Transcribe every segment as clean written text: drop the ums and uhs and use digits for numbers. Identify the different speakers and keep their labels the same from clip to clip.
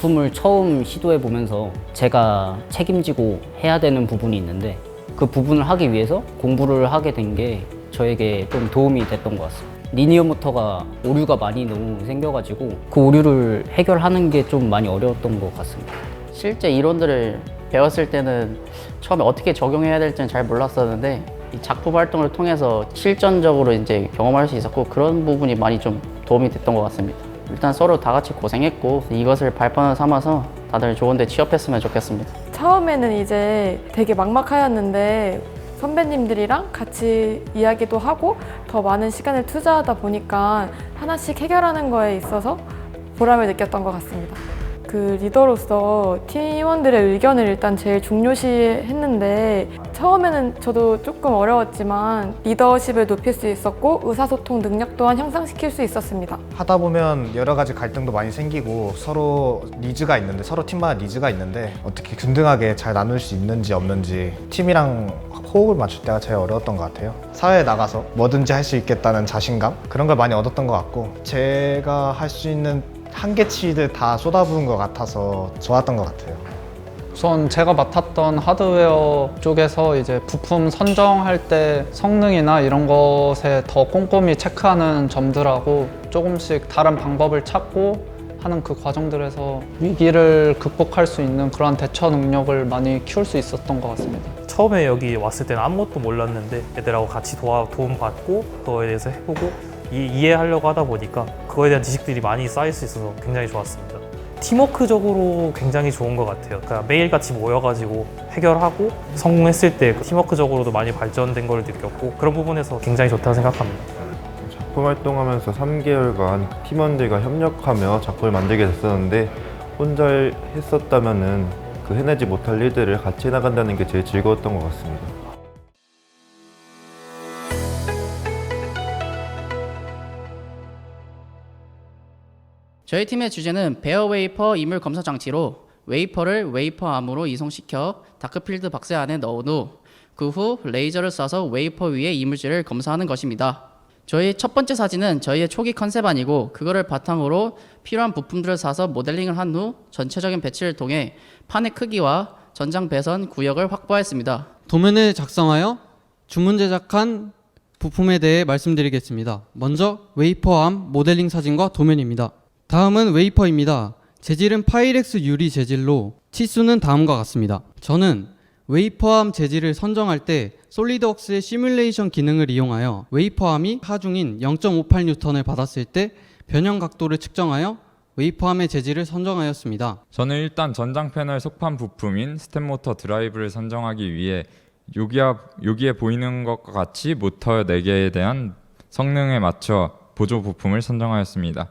Speaker 1: 부품을 처음 시도해 보면서 제가 책임지고 해야 되는 부분이 있는데 그 부분을 하기 위해서 공부를 하게 된 게 저에게 좀 도움이 됐던 것 같습니다. 리니어 모터가 오류가 많이 너무 생겨가지고 그 오류를 해결하는 게 좀 많이 어려웠던 것 같습니다.
Speaker 2: 실제 이론들을 배웠을 때는 처음에 어떻게 적용해야 될지는 잘 몰랐었는데 이 작품 활동을 통해서 실전적으로 이제 경험할 수 있었고 그런 부분이 많이 좀 도움이 됐던 것 같습니다. 일단 서로 다 같이 고생했고 이것을 발판을 삼아서 다들 좋은 데 취업했으면 좋겠습니다.
Speaker 3: 처음에는 이제 되게 막막하였는데 선배님들이랑 같이 이야기도 하고 더 많은 시간을 투자하다 보니까 하나씩 해결하는 거에 있어서 보람을 느꼈던 것 같습니다. 그 리더로서 팀원들의 의견을 일단 제일 중요시했는데 처음에는 저도 조금 어려웠지만 리더십을 높일 수 있었고 의사소통 능력 또한 향상시킬 수 있었습니다.
Speaker 4: 하다 보면 여러 가지 갈등도 많이 생기고 서로 니즈가 있는데 서로 팀마다 니즈가 있는데 어떻게 균등하게 잘 나눌 수 있는지 없는지 팀이랑 호흡을 맞출 때가 제일 어려웠던 것 같아요. 사회에 나가서 뭐든지 할 수 있겠다는 자신감 그런 걸 많이 얻었던 것 같고 제가 할 수 있는 한계치를 다 쏟아부은 것 같아서 좋았던 것 같아요.
Speaker 5: 우선 제가 맡았던 하드웨어 쪽에서 이제 부품 선정할 때 성능이나 이런 것에 더 꼼꼼히 체크하는 점들하고 조금씩 다른 방법을 찾고 하는 그 과정들에서 위기를 극복할 수 있는 그런 대처 능력을 많이 키울 수 있었던 것 같습니다.
Speaker 6: 처음에 여기 왔을 때는 아무것도 몰랐는데 애들하고 같이 도움받고 그거에 대해서 해보고 이해하려고 하다 보니까 그거에 대한 지식들이 많이 쌓일 수 있어서 굉장히 좋았습니다. 팀워크적으로 굉장히 좋은 것 같아요. 그러니까 매일 같이 모여가지고 해결하고 성공했을 때 팀워크적으로도 많이 발전된 걸 느꼈고 그런 부분에서 굉장히 좋다고 생각합니다.
Speaker 7: 작품 활동하면서 3개월간 팀원들과 협력하며 작품을 만들게 됐었는데 혼자 했었다면은 그 해내지 못할 일들을 같이 해나간다는 게 제일 즐거웠던 것 같습니다.
Speaker 8: 저희 팀의 주제는 베어 웨이퍼 이물 검사 장치로 웨이퍼를 웨이퍼 암으로 이송시켜 다크필드 박스 안에 넣은 후 그 후 레이저를 쏴서 웨이퍼 위에 이물질을 검사하는 것입니다. 저희 첫 번째 사진은 저희의 초기 컨셉 아니고 그거를 바탕으로 필요한 부품들을 사서 모델링을 한 후 전체적인 배치를 통해 판의 크기와 전장 배선 구역을 확보하였습니다.
Speaker 9: 도면을 작성하여 주문 제작한 부품에 대해 말씀드리겠습니다. 먼저 웨이퍼암 모델링 사진과 도면입니다. 다음은 웨이퍼입니다. 재질은 파이렉스 유리 재질로 치수는 다음과 같습니다. 저는 웨이퍼암 재질을 선정할 때 솔리드웍스의 시뮬레이션 기능을 이용하여 웨이퍼암이 하중인 0.58N을 받았을 때 변형 각도를 측정하여 웨이퍼암의 재질을 선정하였습니다.
Speaker 10: 저는 일단 전장 패널 속판 부품인 스텝모터 드라이브를 선정하기 위해 여기에 보이는 것과 같이 모터 4개에 대한 성능에 맞춰 보조 부품을 선정하였습니다.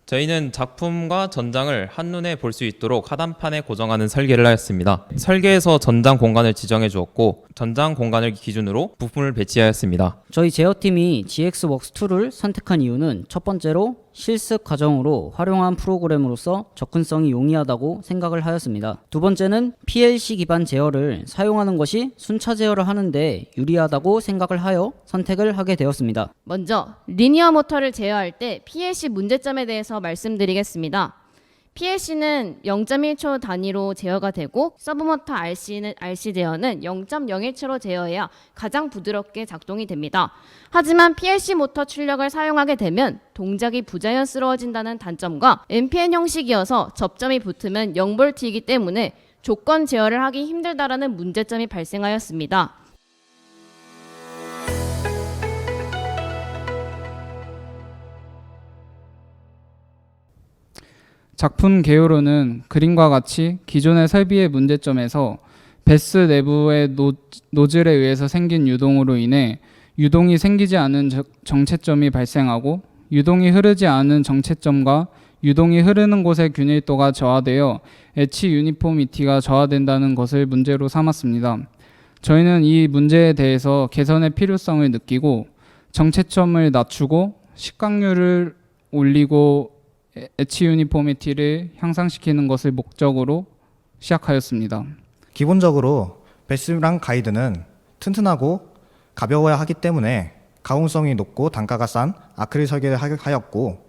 Speaker 11: 저희는 작품과 전장을 한눈에 볼 수 있도록 하단판에 고정하는 설계를 하였습니다. 설계에서 전장 공간을 지정해 주었고 전장 공간을 기준으로 부품을 배치하였습니다.
Speaker 1: 저희 제어팀이 GX웍스2를 선택한 이유는 첫 번째로 실습 과정으로 활용한 프로그램으로서 접근성이 용이하다고 생각을 하였습니다. 두 번째는 PLC 기반 제어를 사용하는 것이 순차 제어를 하는데 유리하다고 생각을 하여 선택을 하게 되었습니다.
Speaker 12: 먼저 리니어 모터를 제어할 때 PLC 문제점에 대해서 말씀드리겠습니다. PLC는 0.1초 단위로 제어가 되고 서브모터 RC 제어는 0.01초로 제어해야 가장 부드럽게 작동이 됩니다. 하지만 PLC 모터 출력을 사용하게 되면 동작이 부자연스러워진다는 단점과 NPN 형식이어서 접점이 붙으면 0V이기 때문에 조건 제어를 하기 힘들다라는 문제점이 발생하였습니다.
Speaker 13: 작품 개요로는 그림과 같이 기존의 설비의 문제점에서 베스 내부의 노즐에 의해서 생긴 유동으로 인해 유동이 생기지 않은 정체점이 발생하고 유동이 흐르지 않은 정체점과 유동이 흐르는 곳의 균일도가 저하되어 엣지 유니포미티가 저하된다는 것을 문제로 삼았습니다. 저희는 이 문제에 대해서 개선의 필요성을 느끼고 정체점을 낮추고 식각률을 올리고 엣지 유니포미티를 향상시키는 것을 목적으로 시작하였습니다.
Speaker 4: 기본적으로 베스랑 가이드는 튼튼하고 가벼워야 하기 때문에 가공성이 높고 단가가 싼 아크릴 설계를 하였고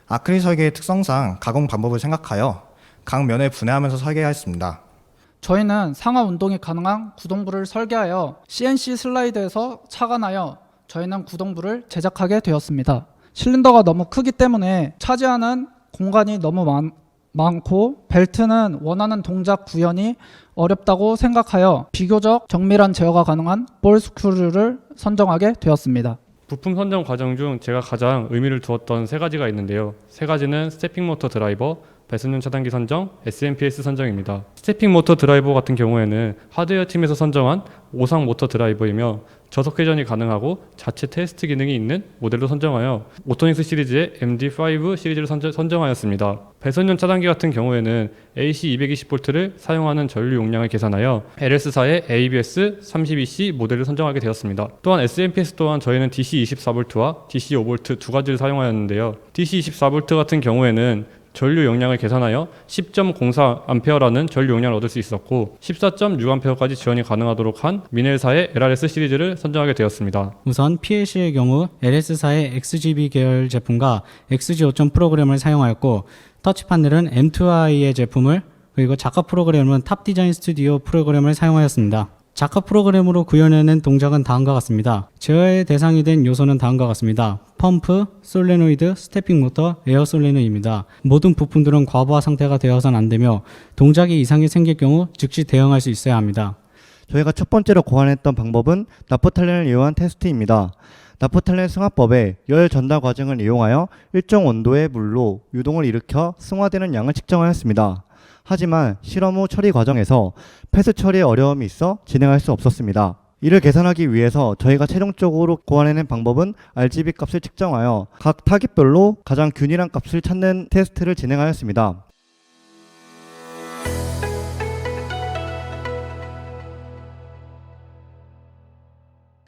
Speaker 4: 아크릴 설계의 특성상 가공 방법을 생각하여 각 면을 분해하면서 설계하였습니다.
Speaker 14: 저희는 상하 운동이 가능한 구동부를 설계하여 CNC 슬라이드에서 착안하여 저희는 구동부를 제작하게 되었습니다. 실린더가 너무 크기 때문에 차지하는 공간이 너무 많고 벨트는 원하는 동작 구현이 어렵다고 생각하여 비교적 정밀한 제어가 가능한 볼 스크류를 선정하게 되었습니다.
Speaker 15: 부품 선정 과정 중 제가 가장 의미를 두었던 세 가지가 있는데요. 세 가지는 스태핑 모터 드라이버, 배선용 차단기 선정, SMPS 선정입니다. 스태핑 모터 드라이버 같은 경우에는 하드웨어 팀에서 선정한 5상 모터 드라이버이며 저속 회전이 가능하고 자체 테스트 기능이 있는 모델로 선정하여 오토닉스 시리즈의 MD5 시리즈를 선정하였습니다. 배선용 차단기 같은 경우에는 AC 220V를 사용하는 전류 용량을 계산하여 LS사의 ABS 32C 모델을 선정하게 되었습니다. 또한 SMPS 또한 저희는 DC 24V와 DC 5V 두 가지를 사용하였는데요. DC 24V 같은 경우에는 전류 용량을 계산하여 10.04A라는 전류 용량을 얻을 수 있었고 14.6A까지 지원이 가능하도록 한 미넬사의 LRS 시리즈를 선정하게 되었습니다.
Speaker 16: 우선 PLC의 경우 LS사의 XGB 계열 제품과 XG5.0 프로그램을 사용하였고 터치 파넬은 M2i의 제품을 그리고 작업 프로그램은 탑 디자인 스튜디오 프로그램을 사용하였습니다. 작업 프로그램으로 구현해낸 동작은 다음과 같습니다. 제어의 대상이 된 요소는 다음과 같습니다. 펌프, 솔레노이드, 스태핑 모터, 에어 솔레노입니다. 모든 부품들은 과부하 상태가 되어서는 안 되며 동작에 이상이 생길 경우 즉시 대응할 수 있어야 합니다.
Speaker 17: 저희가 첫 번째로 고안했던 방법은 나프탈렌을 이용한 테스트입니다. 나프탈렌 승화법에 열 전달 과정을 이용하여 일정 온도의 물로 유동을 일으켜 승화되는 양을 측정하였습니다. 하지만 실험 후 처리 과정에서 패스 처리에 어려움이 있어 진행할 수 없었습니다. 이를 개선하기 위해서 저희가 최종적으로 고안해낸 방법은 RGB 값을 측정하여 각 타깃별로 가장 균일한 값을 찾는 테스트를 진행하였습니다.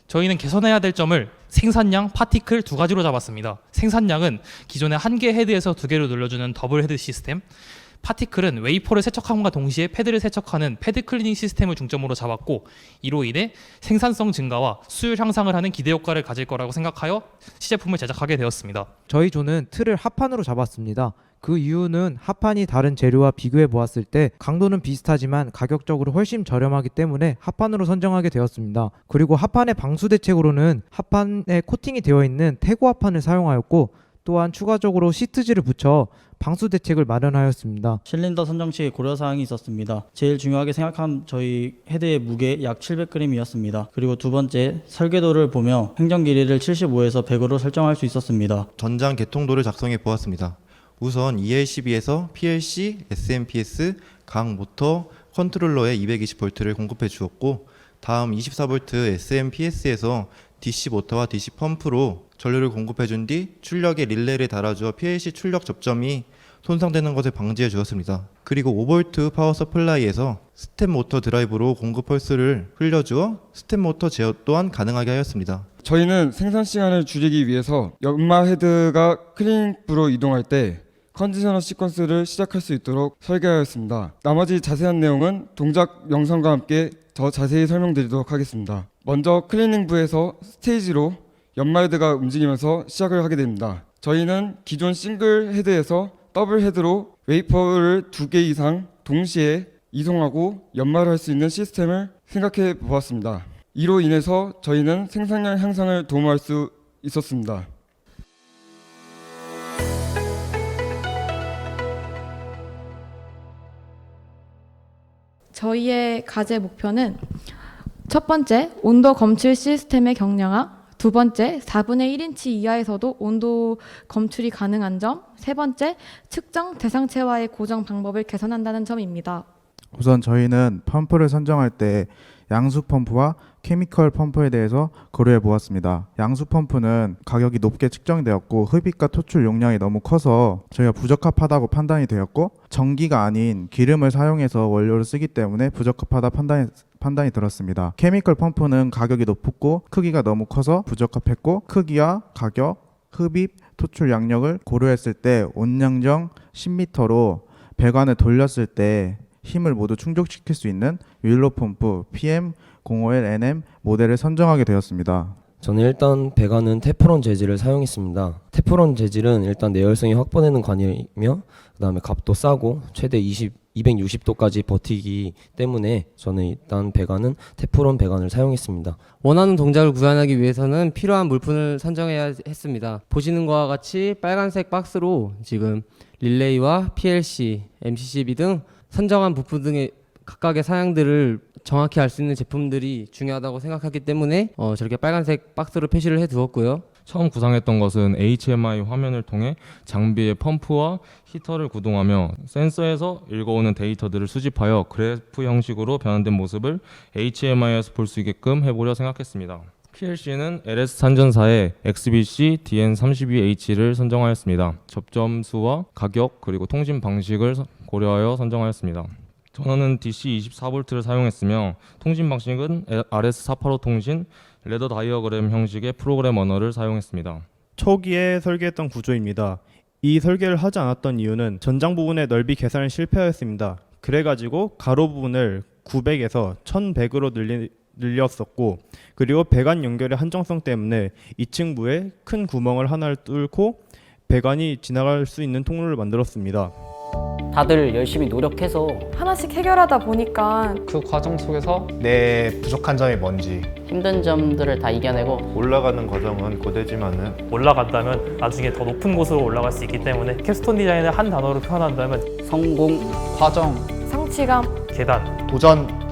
Speaker 18: 저희는 개선해야 될 점을 생산량, 파티클 두 가지로 잡았습니다. 생산량은 기존의 한 개 헤드에서 두 개로 늘려주는 더블 헤드 시스템, 파티클은 웨이퍼를 세척함과 동시에 패드를 세척하는 패드 클리닝 시스템을 중점으로 잡았고 이로 인해 생산성 증가와 수율 향상을 하는 기대 효과를 가질 거라고 생각하여 시제품을 제작하게 되었습니다.
Speaker 19: 저희 조는 틀을 합판으로 잡았습니다. 그 이유는 합판이 다른 재료와 비교해 보았을 때 강도는 비슷하지만 가격적으로 훨씬 저렴하기 때문에 합판으로 선정하게 되었습니다. 그리고 합판의 방수 대책으로는 합판에 코팅이 되어 있는 태고 합판을 사용하였고 또한 추가적으로 시트지를 붙여 방수 대책을 마련하였습니다.
Speaker 20: 실린더 선정 시 고려사항이 있었습니다. 제일 중요하게 생각한 저희 헤드의 무게 약 700g이었습니다. 그리고 두 번째, 설계도를 보며 행정 길이를 75에서 100으로 설정할 수 있었습니다.
Speaker 7: 전장 개통도를 작성해 보았습니다. 우선 ELCB에서 PLC, SMPS, 각 모터, 컨트롤러에 220V를 공급해 주었고 다음 24V SMPS에서 DC 모터와 DC 펌프로 전류를 공급해 준 뒤 출력에 릴레이를 달아주어 PLC 출력 접점이 손상되는 것을 방지해 주었습니다. 그리고 5V 파워 서플라이에서 스텝 모터 드라이브로 공급 펄스를 흘려주어 스텝 모터 제어 또한 가능하게 하였습니다.
Speaker 21: 저희는 생산 시간을 줄이기 위해서 연마 헤드가 클리닝부로 이동할 때 컨디셔너 시퀀스를 시작할 수 있도록 설계하였습니다. 나머지 자세한 내용은 동작 영상과 함께 더 자세히 설명드리도록 하겠습니다. 먼저 클리닝부에서 스테이지로 연마 헤드가 움직이면서 시작을 하게 됩니다. 저희는 기존 싱글 헤드에서 더블 헤드로 웨이퍼를 2개 이상 동시에 이송하고 연마를 할 수 있는 시스템을 생각해 보았습니다. 이로 인해서 저희는 생산량 향상을 도모할 수 있었습니다.
Speaker 3: 저희의 과제 목표는 첫 번째, 온도 검출 시스템의 경량화, 두 번째, 4분의 1인치 이하에서도 온도 검출이 가능한 점, 세 번째, 측정 대상체와의 고정 방법을 개선한다는 점입니다.
Speaker 22: 우선 저희는 펌프를 선정할 때 양수 펌프와 케미컬 펌프에 대해서 고려해 보았습니다. 양수 펌프는 가격이 높게 측정되었고 흡입과 토출 용량이 너무 커서 저희가 부적합하다고 판단이 되었고 전기가 아닌 기름을 사용해서 원료를 쓰기 때문에 부적합하다 판단이 들었습니다. 케미컬 펌프는 가격이 높고 크기가 너무 커서 부적합했고 크기와 가격, 흡입, 토출 양력을 고려했을 때 온양정 10m로 배관을 돌렸을 때 힘을 모두 충족시킬 수 있는 윌로 펌프 PM05L NM 모델을 선정하게 되었습니다.
Speaker 2: 저는 일단 배관은 테프론 재질을 사용했습니다. 테프론 재질은 일단 내열성이 확보되는 관이며 그다음에 값도 싸고 최대 260도까지 버티기 때문에 저는 일단 배관은 테프론 배관을 사용했습니다.
Speaker 5: 원하는 동작을 구현하기 위해서는 필요한 물품을 선정해야 했습니다. 보시는 것과 같이 빨간색 박스로 지금 릴레이와 PLC, MCCB 등 선정한 부품 등의 각각의 사양들을 정확히 알 수 있는 제품들이 중요하다고 생각하기 때문에 저렇게 빨간색 박스로 표시를 해 두었고요.
Speaker 23: 처음 구상했던 것은 HMI 화면을 통해 장비의 펌프와 히터를 구동하며 센서에서 읽어오는 데이터들을 수집하여 그래프 형식으로 변환된 모습을 HMI에서 볼 수 있게끔 해보려 생각했습니다. PLC는 LS 산전사의 XBC DN32H를 선정하였습니다. 접점 수와 가격 그리고 통신 방식을 고려하여 선정하였습니다. 전원은 DC 24V를 사용했으며 통신 방식은 RS485 통신 레더 다이어그램 형식의 프로그램 언어를 사용했습니다.
Speaker 24: 초기에 설계했던 구조입니다. 이 설계를 하지 않았던 이유는 전장 부분의 넓이 계산을 실패하였습니다. 그래가지고 가로 부분을 900에서 1100으로 늘렸었고 그리고 배관 연결의 한정성 때문에 2층부에 큰 구멍을 하나를 뚫고 배관이 지나갈 수 있는 통로를 만들었습니다.
Speaker 1: 다들 열심히 노력해서
Speaker 3: 하나씩 해결하다 보니까
Speaker 6: 그 과정 속에서
Speaker 4: 내 부족한 점이 뭔지
Speaker 1: 힘든 점들을 다 이겨내고
Speaker 7: 올라가는 과정은 고되지만은
Speaker 6: 올라간다면 나중에 더 높은 곳으로 올라갈 수 있기 때문에 캡스톤 디자인을 한 단어로 표현한다면
Speaker 1: 성공,
Speaker 14: 과정,
Speaker 3: 성취감,
Speaker 6: 계단,
Speaker 4: 도전